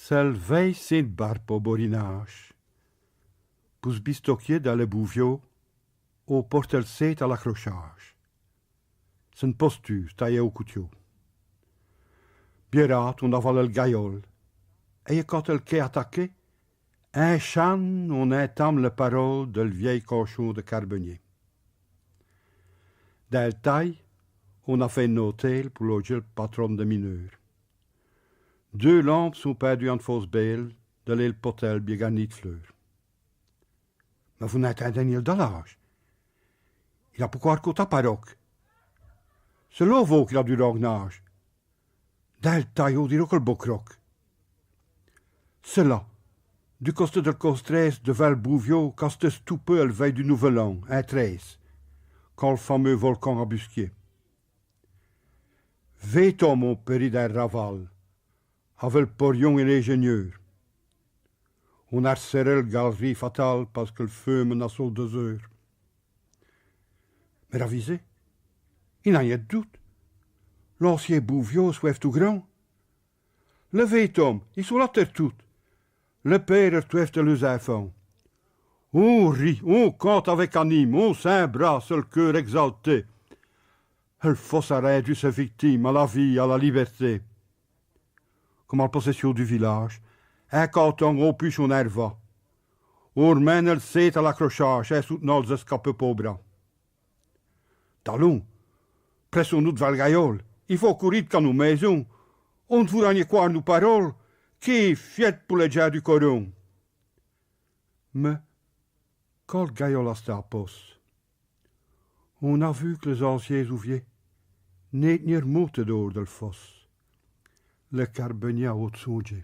Selvei sint barp au borinage. Pus bistocchier dalle bouvio, o portel set à l'accrochage. Sen postu staie au cutio. Bierat on aval el gaiol, et quand el quai attaqué, un chan on entame le parole del vieil cochon de Carbonnier. Del taille, on a fait un hôtel pour loger le patron de mineur. 2 lampes sont perdues en fausse belle de l'île Potel bien garnie de fleurs. Mais vous n'êtes un Daniel Dallage. Il a pourquoi côté paroque. C'est l'ovo qu'il a du rognage. Del taille di roc le bocroc. Cela, du coste del costres de Val Bouvio, caste stoupeux elle veille du Nouvel An, un 13, quand le fameux volcan a busqué. Veto mon péri d'un raval, avec le porion et l'ingénieur. On a serré le galerie fatale parce que le feu menace aux 2 heures. Mais ravisé, il n'y a rien de doute. L'ancien Bouvio soif tout grand. Le vetom, il sur la terre toute. Le père tuef de les enfants. On rit, on cante avec anime, on s'embrasse le cœur exalté. Elle fossera dû ses victimes à la vie, à la liberté. Comme en possession du village, un canton au plus son erva. Ormen elle sait à l'accrochage et soutenant les escapés pauvres. Talons, pressons-nous de Valgaïol. Il faut courir quand nous maisons. On ne vous rend quoi nos paroles, qui fiet pour les gens du coron. Mais, quand le gaïol a à poste, on a vu que les anciens ouviers niet meer moeten door del fosse. Le Carbonnier au-dessous.